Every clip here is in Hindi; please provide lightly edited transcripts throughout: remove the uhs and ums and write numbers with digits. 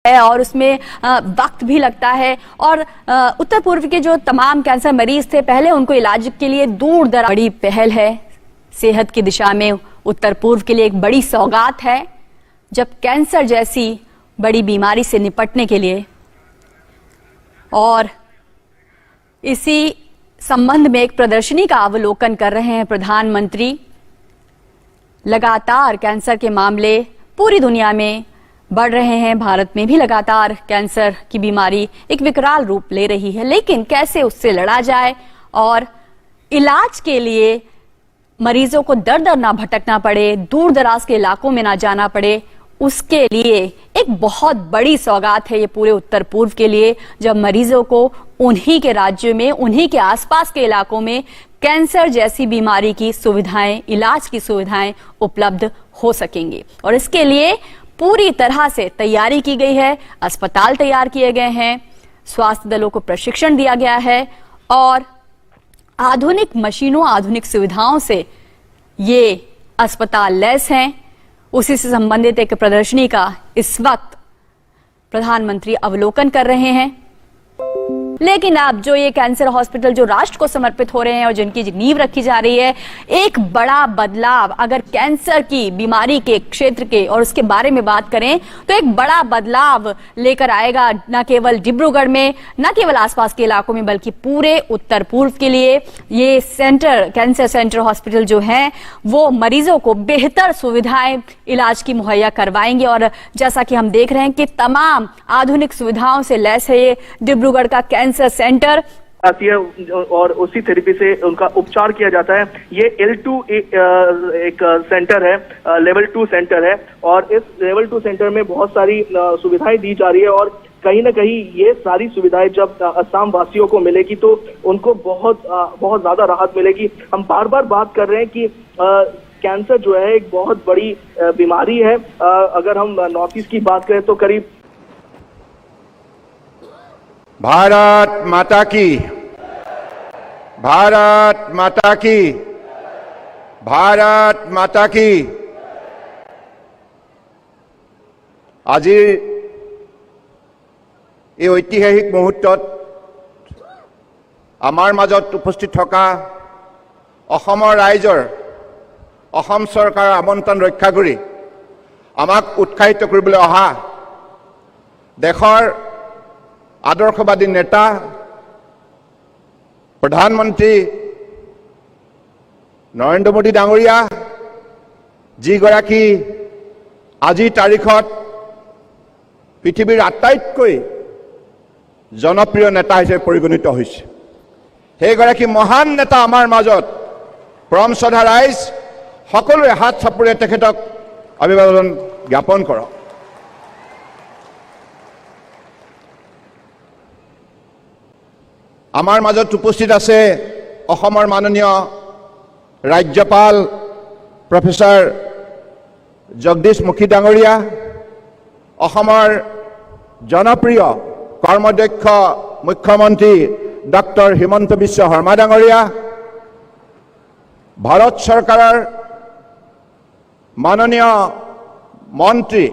है और उसमें वक्त भी लगता है और उत्तर पूर्व के जो तमाम कैंसर मरीज थे पहले उनको इलाज के लिए दूर दराज बड़ी पहल है। सेहत की दिशा में उत्तर पूर्व के लिए एक बड़ी सौगात है जब कैंसर जैसी बड़ी बीमारी से निपटने के लिए, और इसी संबंध में एक प्रदर्शनी का अवलोकन कर रहे हैं प्रधानमंत्री। लगातार कैंसर के मामले पूरी दुनिया में बढ़ रहे हैं, भारत में भी लगातार कैंसर की बीमारी एक विकराल रूप ले रही है, लेकिन कैसे उससे लड़ा जाए और इलाज के लिए मरीजों को दर दर ना भटकना पड़े, दूर दराज के इलाकों में ना जाना पड़े, उसके लिए एक बहुत बड़ी सौगात है ये पूरे उत्तर पूर्व के लिए, जब मरीजों को उन्हीं के राज्य में, उन्हीं के आसपास के इलाकों में कैंसर जैसी बीमारी की सुविधाएं, इलाज की सुविधाएं उपलब्ध हो सकेंगी। और इसके लिए पूरी तरह से तैयारी की गई है, अस्पताल तैयार किए गए हैं, स्वास्थ्य दलों को प्रशिक्षण दिया गया है और आधुनिक मशीनों, आधुनिक सुविधाओं से ये अस्पताल लैस हैं। उसी से संबंधित एक प्रदर्शनी का इस वक्त प्रधानमंत्री अवलोकन कर रहे हैं। लेकिन अब जो ये कैंसर हॉस्पिटल जो राष्ट्र को समर्पित हो रहे हैं और जिनकी नींव रखी जा रही है, एक बड़ा बदलाव अगर कैंसर की बीमारी के क्षेत्र के और उसके बारे में बात करें तो एक बड़ा बदलाव लेकर आएगा, न केवल डिब्रूगढ़ में, न केवल आसपास के इलाकों में, बल्कि पूरे उत्तर पूर्व के लिए ये सेंटर, कैंसर सेंटर हॉस्पिटल जो है वो मरीजों को बेहतर सुविधाएं इलाज की मुहैया करवाएंगे। और जैसा कि हम देख रहे हैं कि तमाम आधुनिक सुविधाओं से लैस है ये डिब्रूगढ़ का कैंसर सेंटर आती है और उसी थेरेपी से उनका उपचार किया जाता है। ये L2 एक सेंटर है, लेवल 2 सेंटर है और इस लेवल 2 सेंटर में बहुत सारी सुविधाएं दी जा रही है और कहीं ना कहीं ये सारी सुविधाएं जब असम वासियों को मिलेगी तो उनको बहुत ज्यादा राहत मिलेगी। हम बार बार बात कर रहे हैं कि कैंसर जो है एक बहुत बड़ी बीमारी है। अगर हम नॉर्थ ईस्ट की बात करें तो करीब भारत माता की, भारत माता की, भारत माता की। আজি এই ঐতিহাসিক মুহূৰ্তত আমাৰ মাজত উপস্থিত থকা অসমৰ ৰাইজৰ, অসম চৰকাৰৰ আমন্ত্ৰণ ৰক্ষা কৰি আমাক উৎসাহিত কৰিবলৈ অহা দেশৰ আদৰ্শবাদী নেতা প্ৰধানমন্ত্ৰী নৰেন্দ্ৰ মোদী ডাঙৰীয়া, যিগৰাকী আজিৰ তাৰিখত পৃথিৱীৰ আটাইতকৈ জনপ্ৰিয় নেতা হিচাপে পৰিগণিত হৈছে, সেইগৰাকী মহান নেতা আমাৰ মাজত পৰম শ্ৰদ্ধা ৰাইজ, সকলোৱে হাত চাপৰিয়াই তেখেতক অভিবাদন জ্ঞাপন কৰক। আমাৰ মাজত উপস্থিত আছে অসমৰ মাননীয় ৰাজ্যপাল প্ৰফেসৰ জগদীশ মুখী ডাঙৰীয়া, অসমৰ জনপ্ৰিয় কৰ্মদক্ষ মুখ্যমন্ত্ৰী ডক্টৰ হিমন্ত বিশ্ব শৰ্মা ডাঙৰীয়া, ভাৰত চৰকাৰৰ মাননীয় মন্ত্ৰী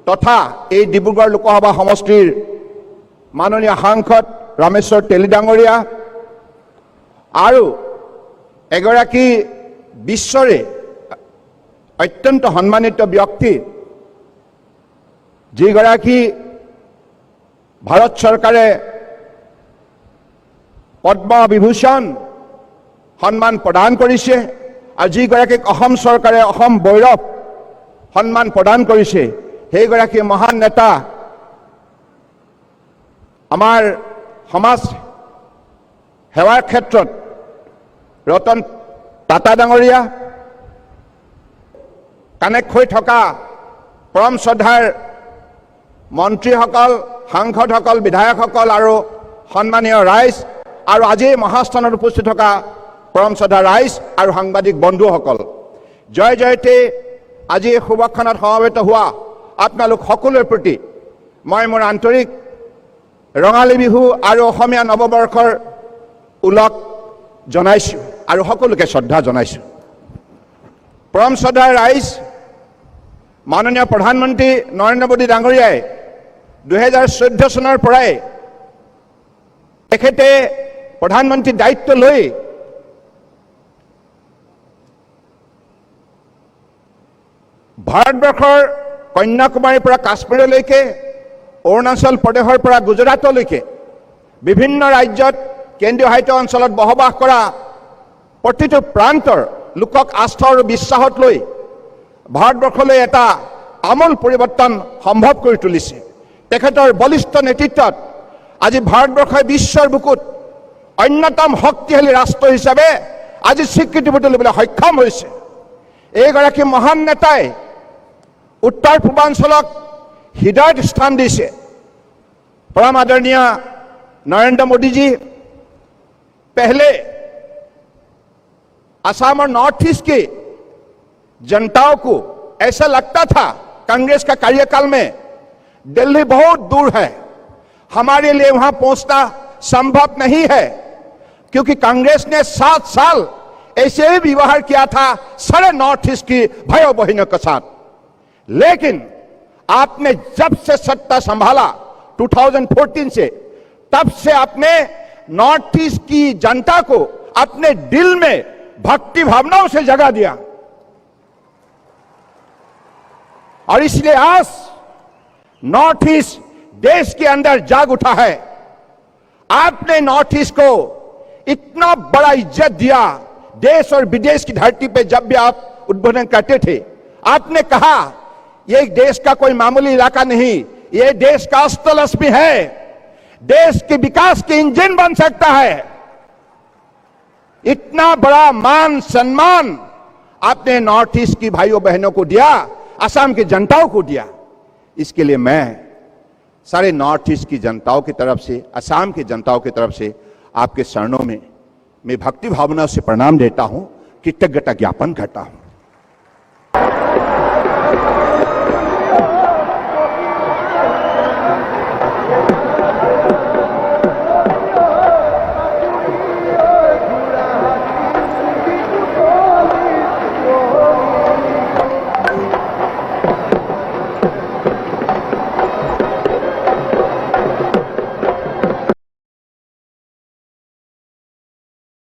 তথা এই ডিব্ৰুগড় লোকসভা সমষ্টিৰ মাননীয় সাংসদ ৰামেশ্বৰ তেলী ডাঙৰীয়া আৰু এগৰাকী বিশ্বৰে অত্যন্ত সন্মানিত ব্যক্তি, যিগৰাকী ভাৰত চৰকাৰে পদ্ম বিভূষণ সন্মান প্ৰদান কৰিছে আৰু যিগৰাকীক অসম চৰকাৰে অসম গৌৰৱ সন্মান প্ৰদান কৰিছে, সেইগৰাকী মহান নেতা আমাৰ সমাজ সেৱাৰ ক্ষেত্ৰত ৰতন টাটা ডাঙৰীয়া, কানেক্ট হৈ থকা পৰম শ্ৰদ্ধাৰ মন্ত্ৰীসকল, সাংসদসকল, বিধায়কসকল আৰু সন্মানীয় ৰাইজ আৰু আজি মহাস্থানত উপস্থিত থকা পৰম শ্ৰদ্ধা ৰাইজ আৰু সাংবাদিক বন্ধুসকল, জয় জয়তে। আজি এই শুভক্ষণত সমবেত হোৱা আপোনালোক সকলোৰে প্ৰতি মই মোৰ আন্তৰিক ৰঙালী বিহু আৰু অসমীয়া নৱবৰ্ষৰ উলক জনাইছোঁ আৰু সকলোকে শ্ৰদ্ধা জনাইছোঁ। পৰম শ্ৰদ্ধাৰ ৰাইজ, মাননীয় প্ৰধানমন্ত্ৰী নৰেন্দ্ৰ মোদী ডাঙৰীয়াই 2014 চনৰ পৰাই তেখেতে প্ৰধানমন্ত্ৰী দায়িত্ব লৈ ভাৰতবৰ্ষৰ কন্যাকুমাৰীৰ পৰা কাশ্মীৰলৈকে অৰুণাচল প্ৰদেশৰ পৰা গুজৰাটলৈকে বিভিন্ন ৰাজ্যত কেন্দ্ৰীয় শাসিত অঞ্চলত বসবাস কৰা প্ৰতিটো প্ৰান্তৰ লোকক আস্থা আৰু বিশ্বাসত লৈ ভাৰতবৰ্ষলৈ এটা আমূল পৰিৱৰ্তন সম্ভৱ কৰি তুলিছে। তেখেতৰ বলিষ্ঠ নেতৃত্বত আজি ভাৰতবৰ্ষই বিশ্বৰ বুকুত অন্যতম শক্তিশালী ৰাষ্ট্ৰ হিচাপে আজি স্বীকৃতি বুটলিবলৈ সক্ষম হৈছে। এইগৰাকী মহান নেতাই उत्तर पूर्वांचलक हृदयत स्थान दिसे। परम आदरणीय नरेंद्र मोदी जी पहले असम और नॉर्थ ईस्ट की जनताओं को ऐसा लगता था कांग्रेस का कार्यकाल में दिल्ली बहुत दूर है, हमारे लिए वहां पहुंचना संभव नहीं है, क्योंकि कांग्रेस ने 7 साल ऐसे ही व्यवहार किया था सारे नॉर्थ ईस्ट की भाइयों बहनों के साथ। लेकिन आपने जब से सत्ता संभाला 2014 से, तब से आपने नॉर्थ ईस्ट की जनता को अपने दिल में भक्ति भावनाओं से जगा दिया और इसलिए आज नॉर्थ ईस्ट देश के अंदर जाग उठा है। आपने नॉर्थ ईस्ट को इतना बड़ा इज्जत दिया, देश और विदेश की धरती पे जब भी आप उद्बोधन करते थे आपने कहा ये देश का कोई मामूली इलाका नहीं, ये देश का अस्तलक्ष्मी है, देश के विकास के इंजन बन सकता है। इतना बड़ा मान सम्मान आपने नॉर्थ ईस्ट की भाइयों बहनों को दिया, असम की जनताओं को दिया। इसके लिए मैं सारे नॉर्थ ईस्ट की जनताओं की तरफ से, असम की जनताओं की तरफ से आपके चरणों में मैं भक्ति भावना से प्रणाम देता हूं, कृतज्ञता ज्ञापन करता हूं।